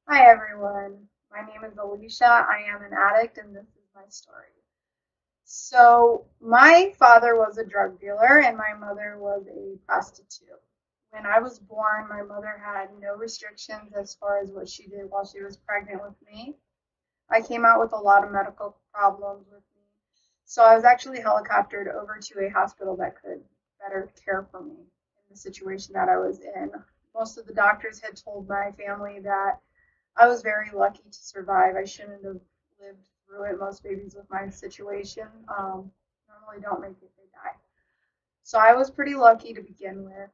Hi everyone, my name is Alicia. I am an addict and this is my story. So, my father was a drug dealer and my mother was a prostitute. When I was born, my mother had no restrictions as far as what she did while she was pregnant with me. I came out with a lot of medical problems with me. So, I was actually helicoptered over to a hospital that could better care for me in the situation that I was in. Most of the doctors had told my family that I was very lucky to survive. I shouldn't have lived through it. Most babies with my situation normally don't make it, they die. So I was pretty lucky to begin with.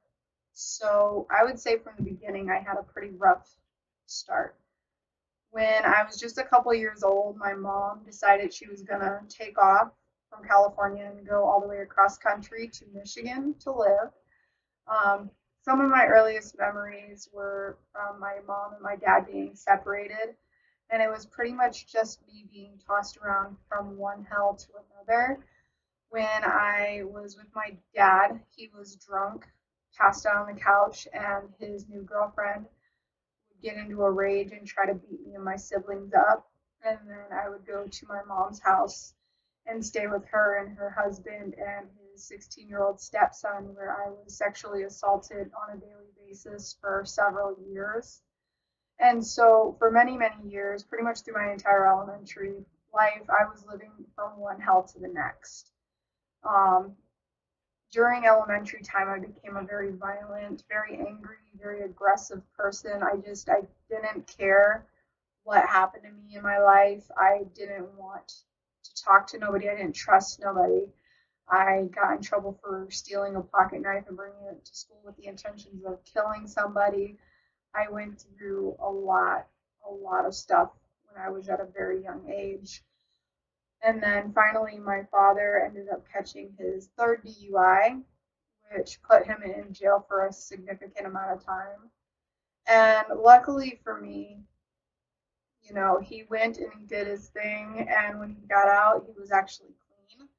So I would say from the beginning, I had a pretty rough start. When I was just a couple years old, my mom decided she was going to take off from California and go all the way across country to Michigan to live. Um, some of my earliest memories were from my mom and my dad being separated, and it was pretty much just me being tossed around from one hell to another. When I was with my dad, he was drunk, passed out on the couch, and his new girlfriend would get into a rage and try to beat me and my siblings up. And then I would go to my mom's house and stay with her and her husband and his 16-year-old stepson, where I was sexually assaulted on a daily basis for several years. And so, for many, many years, pretty much through my entire elementary life, I was living from one hell to the next. Um, During elementary time, I became a very violent, very angry, very aggressive person. I didn't care what happened to me in my life. I didn't want to talk to nobody. I didn't trust nobody. I got in trouble for stealing a pocket knife and bringing it to school with the intentions of killing somebody. I went through a lot of stuff when I was at a very young age. And then finally, my father ended up catching his third DUI, which put him in jail for a significant amount of time. And luckily for me, he went and he did his thing. And when he got out, he was actually clean.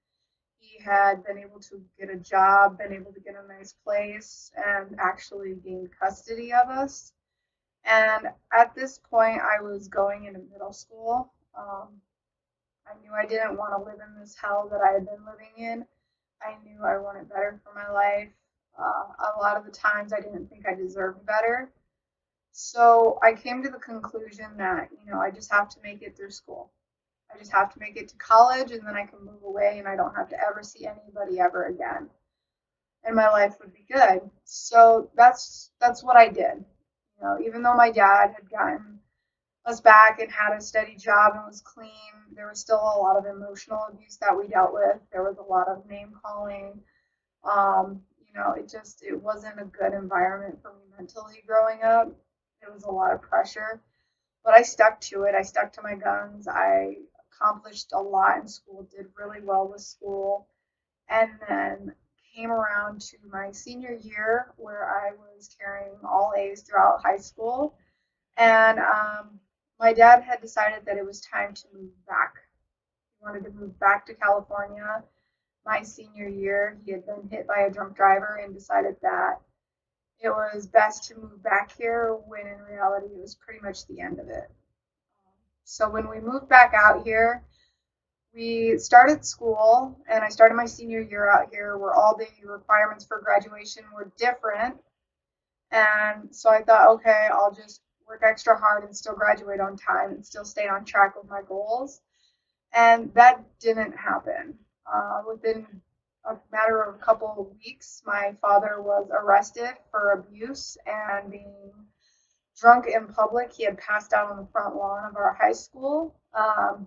He had been able to get a job, been able to get a nice place, and actually gained custody of us. And at this point, I was going into middle school. I knew I didn't want to live in this hell that I had been living in. I knew I wanted better for my life. A lot of the times, I didn't think I deserved better. So I came to the conclusion that, I just have to make it through school. I just have to make it to college and then I can move away and I don't have to ever see anybody ever again. And my life would be good. So that's what I did. Even though my dad had gotten us back and had a steady job and was clean, there was still a lot of emotional abuse that we dealt with. There was a lot of name calling. It wasn't a good environment for me mentally growing up. It was a lot of pressure, but I stuck to it. I stuck to my guns. I accomplished a lot in school, did really well with school, and then came around to my senior year where I was carrying all A's throughout high school. And my dad had decided that it was time to move back. He wanted to move back to California. My senior year, he had been hit by a drunk driver and decided that it was best to move back here when in reality it was pretty much the end of it. So when we moved back out here, we started school and I started my senior year out here where all the requirements for graduation were different. And so I thought, okay, I'll just work extra hard and still graduate on time and still stay on track with my goals. And that didn't happen. Within a matter of a couple of weeks, my father was arrested for abuse and being drunk in public. He had passed out on the front lawn of our high school and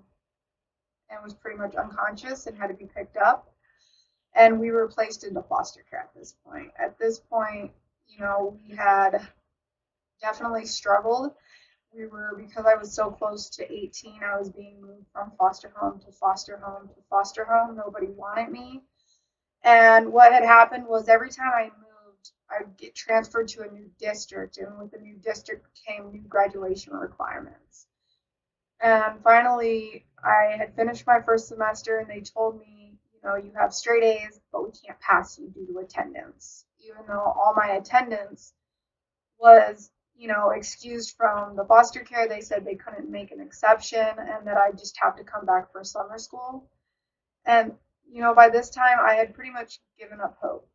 was pretty much unconscious and had to be picked up. And we were placed into foster care at this point. At this point, we had definitely struggled. Because I was so close to 18, I was being moved from foster home to foster home to foster home. Nobody wanted me. And what had happened was every time I moved, I'd get transferred to a new district, and with the new district came new graduation requirements. And finally, I had finished my first semester, and they told me, you have straight A's, but we can't pass you due to attendance, even though all my attendance was, excused from the foster care. They said they couldn't make an exception and that I'd just have to come back for summer school. And, by this time I had pretty much given up hope.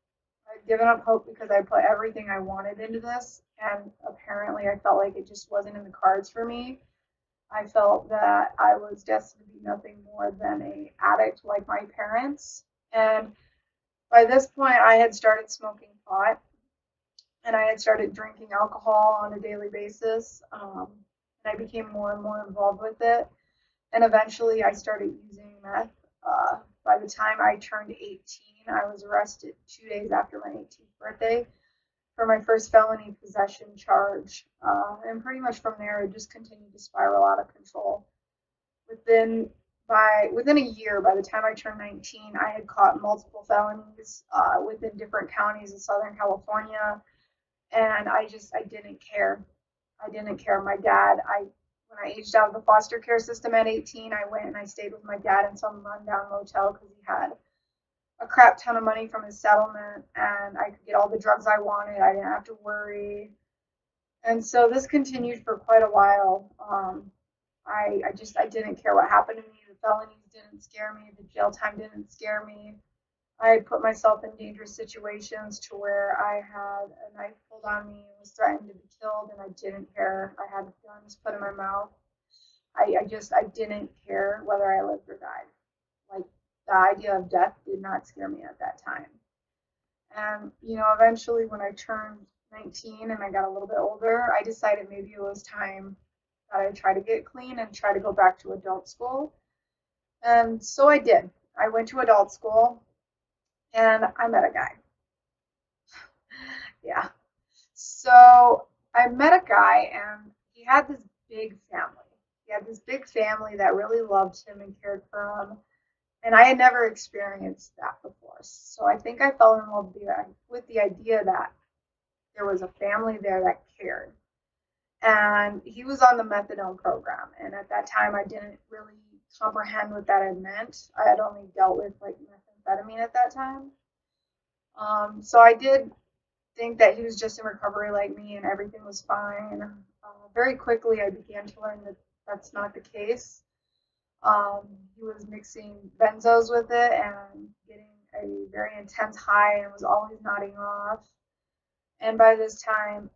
I'd given up hope because I put everything I wanted into this, and apparently I felt like it just wasn't in the cards for me. I felt that I was destined to be nothing more than a addict like my parents. And by this point, I had started smoking pot and I had started drinking alcohol on a daily basis. And I became more and more involved with it. And eventually, I started using meth. By the time I turned 18, I was arrested 2 days after my 18th birthday for my first felony possession charge. And pretty much from there, it just continued to spiral out of control. Within within a year, by the time I turned 19, I had caught multiple felonies within different counties in Southern California, and I didn't care. I didn't care. My dad, when I aged out of the foster care system at 18, I went and I stayed with my dad in some rundown motel because he had a crap ton of money from his settlement, and I could get all the drugs I wanted. I didn't have to worry. And so this continued for quite a while. I didn't care what happened to me. The felonies didn't scare me. The jail time didn't scare me. I had put myself in dangerous situations to where I had a knife pulled on me and was threatened to be killed, and I didn't care. I had guns put in my mouth. I didn't care whether I lived or died. Like, the idea of death did not scare me at that time. And, eventually when I turned 19 and I got a little bit older, I decided maybe it was time that I try to get clean and try to go back to adult school. And so I did. I went to adult school and I met a guy. Yeah. So I met a guy and he had this big family. He had this big family that really loved him and cared for him. And I had never experienced that before. So I think I fell in love with the idea that there was a family there that cared. And he was on the methadone program. And at that time, I didn't really comprehend what that had meant. I had only dealt with like methamphetamine at that time. So I did think that he was just in recovery like me and everything was fine. Very quickly, I began to learn that that's not the case. He was mixing benzos with it and getting a very intense high and was always nodding off. And by this time,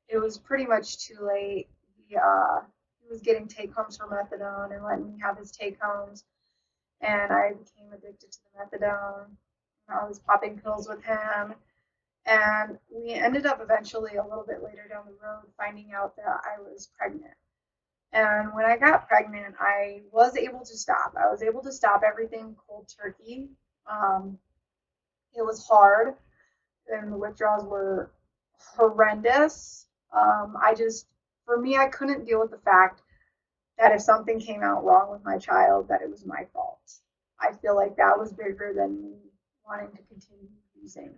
it was pretty much too late. He was getting take homes for methadone and letting me have his take homes. And I became addicted to the methadone. I was popping pills with him. And we ended up eventually, a little bit later down the road, finding out that I was pregnant. And when I got pregnant, I was able to stop. I was able to stop everything cold turkey. It was hard, and the withdrawals were horrendous. For me, I couldn't deal with the fact that if something came out wrong with my child, that it was my fault. I feel like that was bigger than me wanting to continue using.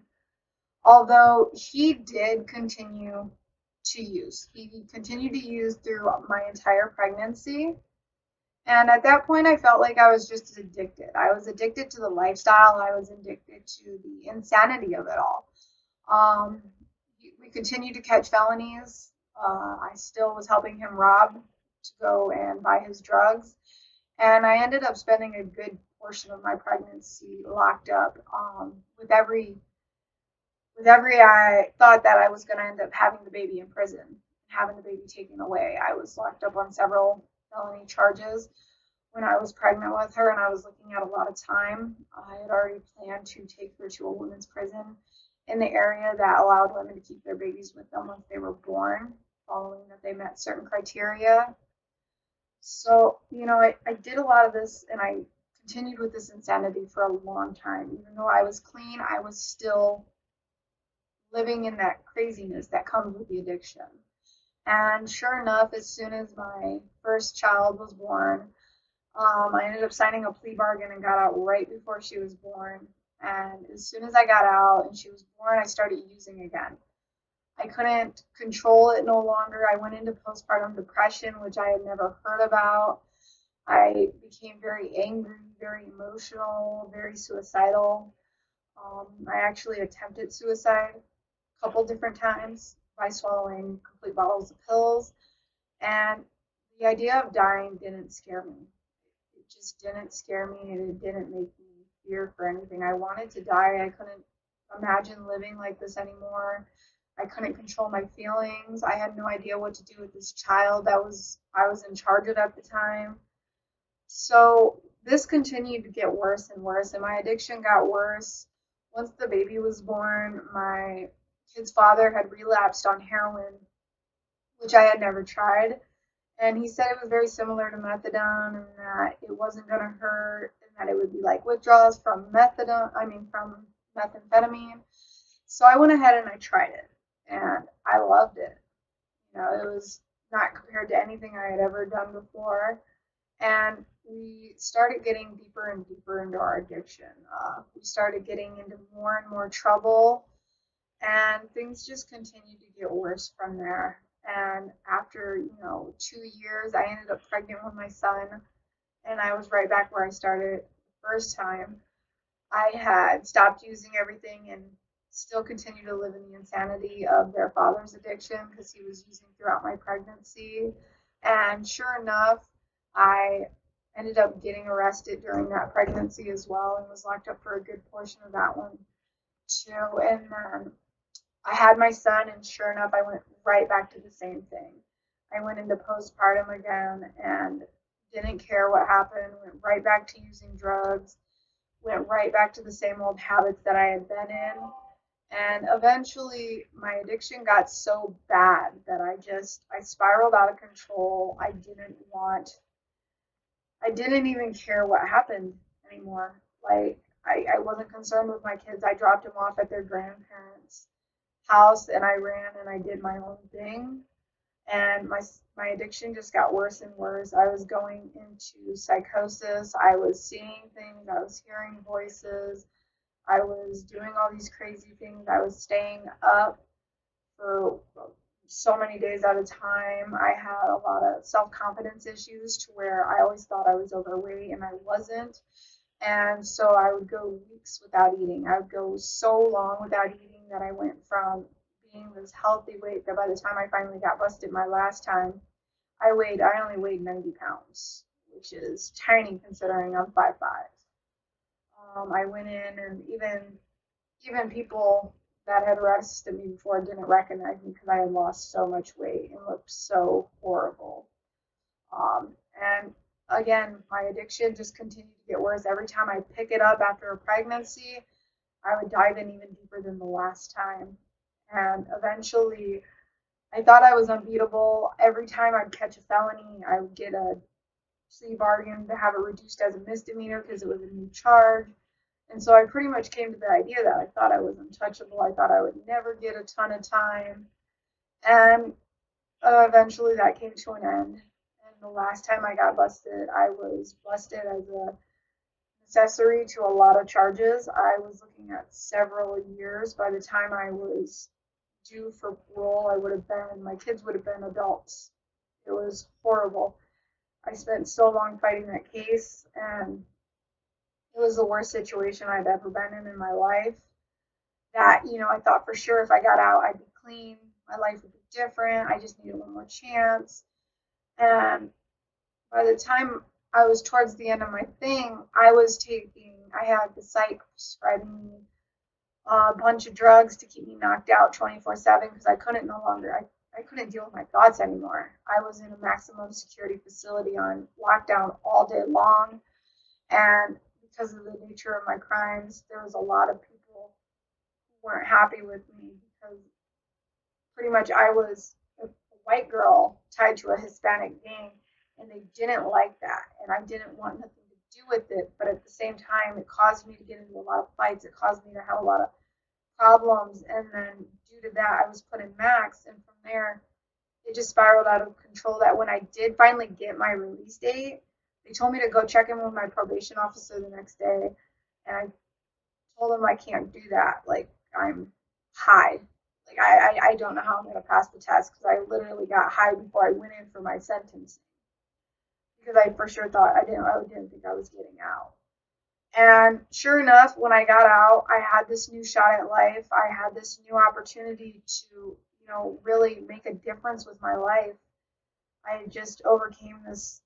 Although he did continue to use. He continued to use through my entire pregnancy. And at that point, I felt like I was just addicted. I was addicted to the lifestyle. I was addicted to the insanity of it all. Um, we continued to catch felonies. I still was helping him rob to go and buy his drugs. And I ended up spending a good portion of my pregnancy locked up. I thought that I was going to end up having the baby in prison, having the baby taken away. I was locked up on several felony charges when I was pregnant with her, and I was looking at a lot of time. I had already planned to take her to a women's prison in the area that allowed women to keep their babies with them once they were born, following that they met certain criteria. So, I did a lot of this, and I continued with this insanity for a long time. Even though I was clean, I was still living in that craziness that comes with the addiction. And sure enough, as soon as my first child was born, I ended up signing a plea bargain and got out right before she was born. And as soon as I got out and she was born, I started using again. I couldn't control it no longer. I went into postpartum depression, which I had never heard about. I became very angry, very emotional, very suicidal. I actually attempted suicide couple different times by swallowing complete bottles of pills. And the idea of dying didn't scare me. It just didn't scare me, and it didn't make me fear for anything. I wanted to die. I couldn't imagine living like this anymore. I couldn't control my feelings. I had no idea what to do with this child that I was in charge of at the time. So this continued to get worse and worse, and my addiction got worse. Once the baby was born, my kid's father had relapsed on heroin, which I had never tried. And he said it was very similar to methadone and that it wasn't going to hurt and that it would be like withdrawals from from methamphetamine. So I went ahead and I tried it and I loved it. It was not compared to anything I had ever done before. And we started getting deeper and deeper into our addiction. We started getting into more and more trouble, and things just continued to get worse from there. And after 2 years, I ended up pregnant with my son, and I was right back where I started the first time. I had stopped using everything and still continued to live in the insanity of their father's addiction because he was using throughout my pregnancy. And sure enough, I ended up getting arrested during that pregnancy as well and was locked up for a good portion of that one too. And then I had my son, and sure enough, I went right back to the same thing. I went into postpartum again and didn't care what happened, went right back to using drugs, went right back to the same old habits that I had been in. And eventually my addiction got so bad that I spiraled out of control. I didn't even care what happened anymore. Like I wasn't concerned with my kids. I dropped them off at their grandparents' house and I ran and I did my own thing. And my addiction just got worse and worse. I was going into psychosis. I was seeing things. I was hearing voices. I was doing all these crazy things. I was staying up for so many days at a time. I had a lot of self-confidence issues to where I always thought I was overweight and I wasn't. And so I would go weeks without eating. I would go so long without eating that I went from being this healthy weight that by the time I finally got busted my last time, I only weighed 90 pounds, which is tiny considering I'm 5'5". I went in and even people that had arrested me before didn't recognize me because I had lost so much weight and looked so horrible. And again, my addiction just continued to get worse. Every time I pick it up after a pregnancy, I would dive in even deeper than the last time. And eventually, I thought I was unbeatable. Every time I'd catch a felony, I would get a plea bargain to have it reduced as a misdemeanor because it was a new charge. And so I pretty much came to the idea that I thought I was untouchable. I thought I would never get a ton of time. And eventually that came to an end. And the last time I got busted, I was busted as a accessory to a lot of charges. I was looking at several years. By the time I was due for parole, my kids would have been adults. It was horrible. I spent so long fighting that case, and it was the worst situation I've ever been in my life. That, I thought for sure if I got out, I'd be clean. My life would be different. I just needed one more chance. And by the time I was towards the end of my thing, I had the psych prescribing me a bunch of drugs to keep me knocked out 24/7 because I couldn't deal with my thoughts anymore. I was in a maximum security facility on lockdown all day long. And because of the nature of my crimes, there was a lot of people who weren't happy with me because pretty much I was a white girl tied to a Hispanic gang, and they didn't like that, and I didn't want nothing to do with it. But at the same time, it caused me to get into a lot of fights. It caused me to have a lot of problems, and then due to that, I was put in max, and from there, it just spiraled out of control. That when I did finally get my release date, they told me to go check in with my probation officer the next day, and I told them I can't do that. Like, I'm high. Like, I don't know how I'm going to pass the test because I literally got high before I went in for my sentencing because I for sure thought I didn't think I was getting out. And sure enough, when I got out, I had this new shot at life. I had this new opportunity to, really make a difference with my life. I just overcame this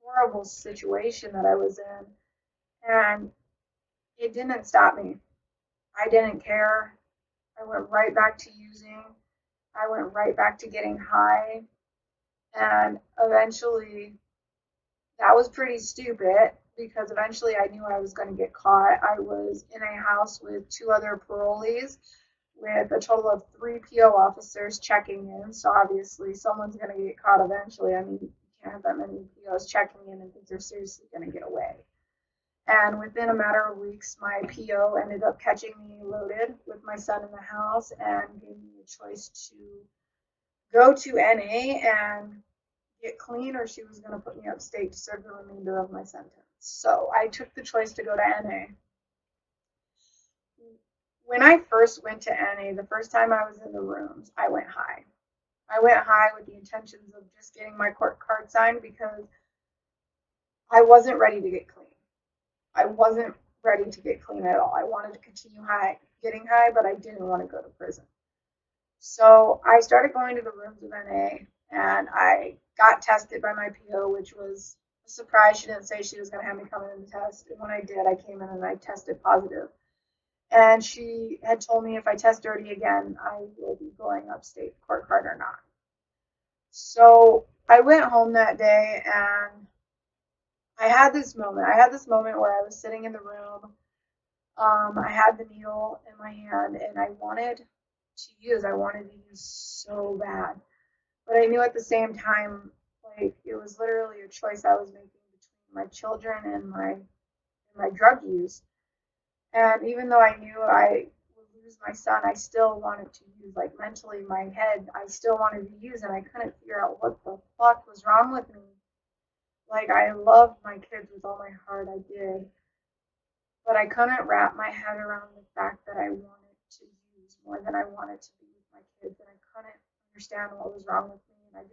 horrible situation that I was in, and it didn't stop me. I didn't care. I went right back to using. I went right back to getting high, and eventually that was pretty stupid because eventually I knew I was going to get caught. I was in a house with two other parolees with a total of three PO officers checking in. So obviously someone's going to get caught eventually. I mean, you can't have that many POs checking in and think they're seriously going to get away. And within a matter of weeks, my PO ended up catching me loaded with my son in the house and gave me a choice to go to NA and get clean, or she was going to put me upstate to serve the remainder of my sentence. So I took the choice to go to NA. When I first went to NA, the first time I was in the rooms, I went high. I went high with the intentions of just getting my court card signed because I wasn't ready to get clean. I wasn't ready to get clean at all. I wanted to continue getting high, but I didn't want to go to prison. So I started going to the rooms of NA, and I got tested by my PO, which was a surprise. She didn't say she was going to have me come in and test. And when I did, I came in and I tested positive. And she had told me if I test dirty again, I will be going upstate, court card or not. So I went home that day, and I had this moment. I had this moment where I was sitting in the room. I had the needle in my hand, and I wanted to use. I wanted to use so bad. But I knew at the same time, like, it was literally a choice I was making between my children and my drug use. And even though I knew I would lose my son, I still wanted to use. Like, mentally, in my head, I still wanted to use, and I couldn't figure out what the fuck was wrong with me. Like, I loved my kids with all my heart, I did. But I couldn't wrap my head around the fact that I wanted to use more than I wanted to be with my kids, and I couldn't understand what was wrong with me. And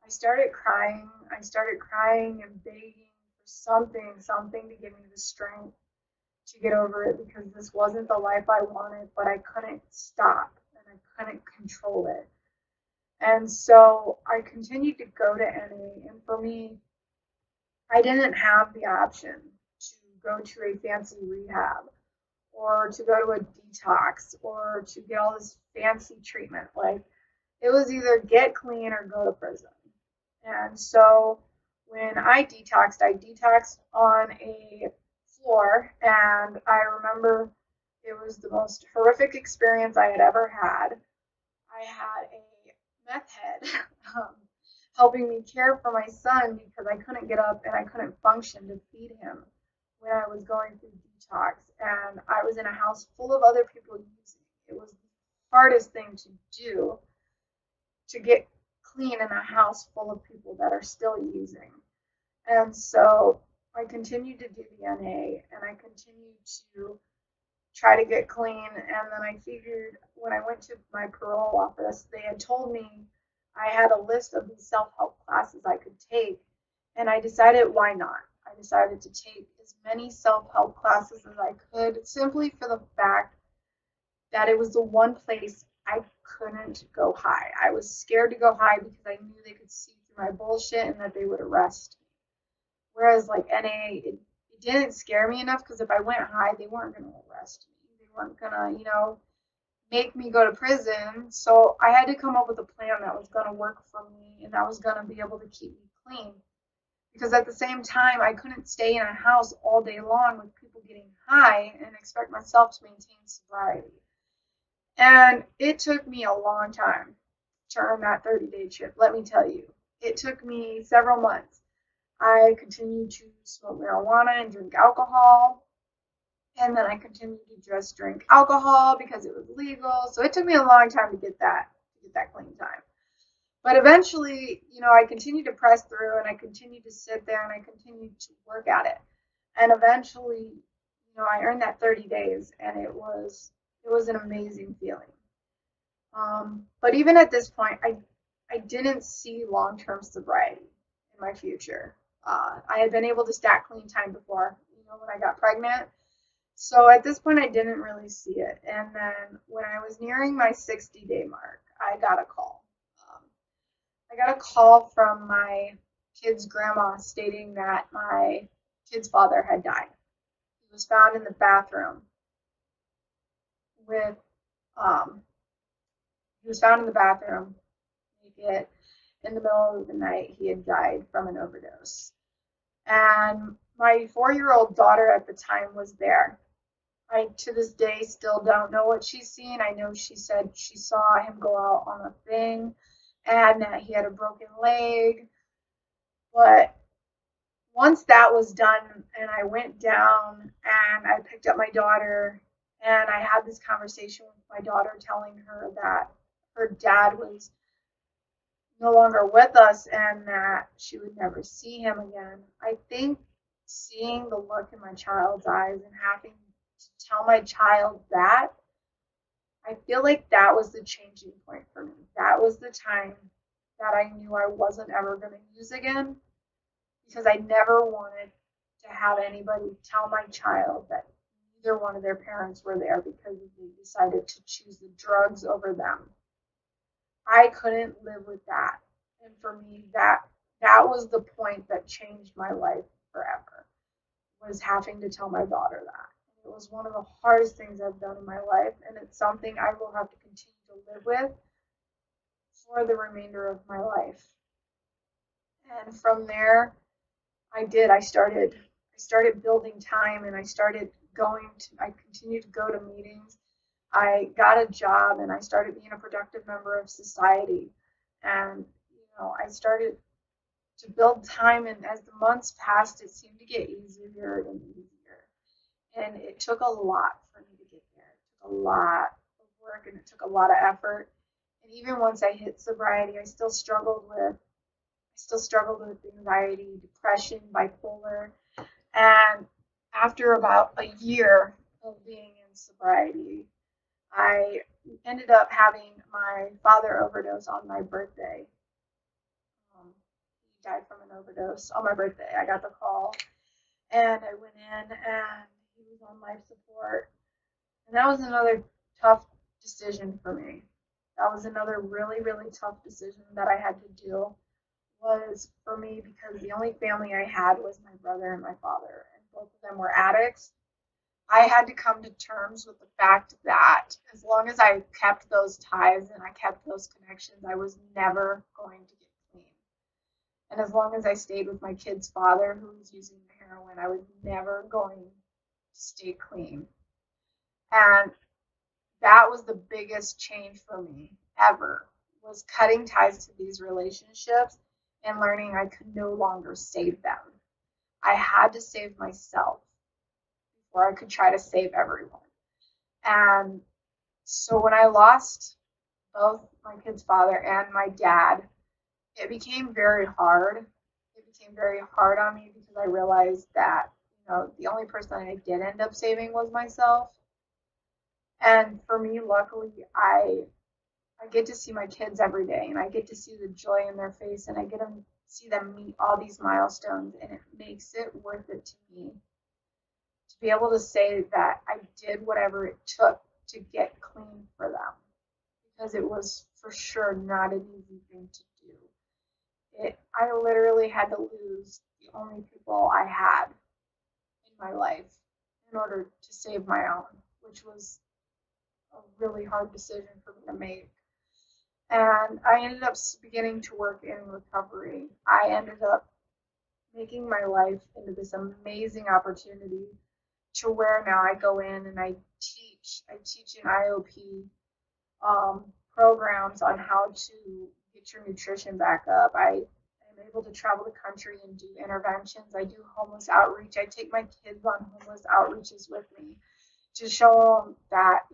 I started crying. I started crying and begging for something to give me the strength to get over it, because this wasn't the life I wanted, but I couldn't stop and I couldn't control it. And so I continued to go to NA, and for me, I didn't have the option to go to a fancy rehab or to go to a detox or to get all this fancy treatment. Like, it was either get clean or go to prison. And so when I detoxed on a floor, and I remember it was the most horrific experience I had ever had. I had a meth head helping me care for my son because I couldn't get up and I couldn't function to feed him when I was going through detox. And I was in a house full of other people using. It was the hardest thing to do, to get clean in a house full of people that are still using. And so I continued to do the NA, and I continued to try to get clean. And then I figured when I went to my parole office, they had told me I had a list of these self-help classes I could take. And I decided, why not? I decided to take as many self-help classes as I could, simply for the fact that it was the one place I couldn't go high. I was scared to go high because I knew they could see through my bullshit and that they would arrest me. Whereas, like, NA, it didn't scare me enough, because if I went high, they weren't going to arrest me. They weren't going to, make me go to prison. So I had to come up with a plan that was going to work for me and that was going to be able to keep me clean. Because at the same time, I couldn't stay in a house all day long with people getting high and expect myself to maintain sobriety. And it took me a long time to earn that 30-day chip, let me tell you. It took me several months. I continued to smoke marijuana and drink alcohol. And then I continued to just drink alcohol because it was legal. So it took me a long time to get that clean time. But eventually, I continued to press through, and I continued to sit there, and I continued to work at it. And eventually, I earned that 30 days, and it was an amazing feeling. But even at this point, I didn't see long-term sobriety in my future. I had been able to stack clean time before, when I got pregnant. So at this point, I didn't really see it. And then when I was nearing my 60-day mark, I got a call. Um, I got a call from my kid's grandma stating that my kid's father had died. He was found in the bathroom with, um, he was found in the bathroom naked in the middle of the night. He had died from an overdose. And my 4-year-old daughter at the time was there. I, to this day, still don't know what she's seen. I know she said she saw him go out on a thing and that he had a broken leg. But once that was done, and I went down and I picked up my daughter, and I had this conversation with my daughter, telling her that her dad was no longer with us and that she would never see him again. I think seeing the look in my child's eyes and having to tell my child that, I feel like that was the changing point for me. That was the time that I knew I wasn't ever going to use again, because I never wanted to have anybody tell my child that neither one of their parents were there because they decided to choose the drugs over them. I couldn't live with that. And for me, that was the point that changed my life forever, was having to tell my daughter that. It was one of the hardest things I've done in my life, and it's something I will have to continue to live with for the remainder of my life. And from there, I started building time, and I continued to go to meetings. I got a job, and I started being a productive member of society. And I started to build time, and as the months passed, it seemed to get easier and easier. And it took a lot for me to get there. It took a lot of work, and it took a lot of effort. And even once I hit sobriety, I still struggled with anxiety, depression, bipolar. And after about a year of being in sobriety, I ended up having my father overdose on my birthday. He died from an overdose on my birthday. I got the call, and I went in, and he was on life support. And that was another tough decision for me. That was another really, really tough decision that I had to do, was for me, because the only family I had was my brother and my father, and both of them were addicts. I had to come to terms with the fact that as long as I kept those ties and I kept those connections, I was never going to get clean. And as long as I stayed with my kid's father, who was using the heroin, I was never going to stay clean. And that was the biggest change for me ever, was cutting ties to these relationships and learning I could no longer save them. I had to save myself before I could try to save everyone. And so when I lost both my kid's father and my dad, it became very hard. It became very hard on me, because I realized that, the only person I did end up saving was myself. And for me, luckily, I get to see my kids every day, and I get to see the joy in their face, and I get to see them meet all these milestones, and it makes it worth it to me to be able to say that I did whatever it took to get clean for them, because it was for sure not an easy thing to do. I literally had to lose the only people I had in my life in order to save my own, which was a really hard decision for me to make. And I ended up beginning to work in recovery. I ended up making my life into this amazing opportunity, to where now I go in and I teach. I teach in IOP programs on how to get your nutrition back up. I am able to travel the country and do interventions. I do homeless outreach. I take my kids on homeless outreaches with me to show them that,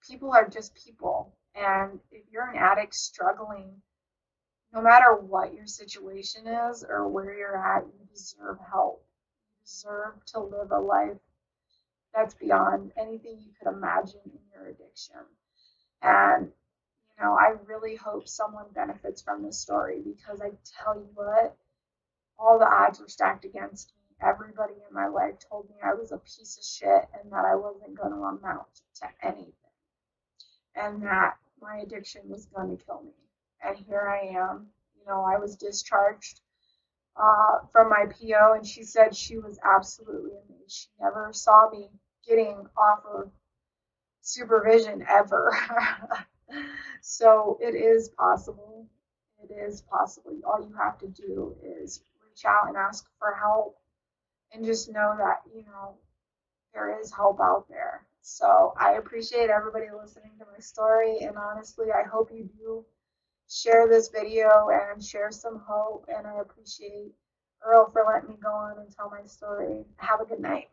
people are just people. And if you're an addict struggling, no matter what your situation is or where you're at, you deserve help. You deserve to live a life that's beyond anything you could imagine in your addiction. And, I really hope someone benefits from this story, because I tell you what, all the odds were stacked against me. Everybody in my life told me I was a piece of shit and that I wasn't going to amount to anything. And that my addiction was going to kill me. And here I am. You know, I was discharged from my PO, and she said she was absolutely amazed. She never saw me getting off of supervision ever. So it is possible. It is possible. All you have to do is reach out and ask for help, and just know that, you know, there is help out there. So I appreciate everybody listening to my story, and honestly, I hope you do share this video and share some hope. And I appreciate Earl for letting me go on and tell my story. Have a good night.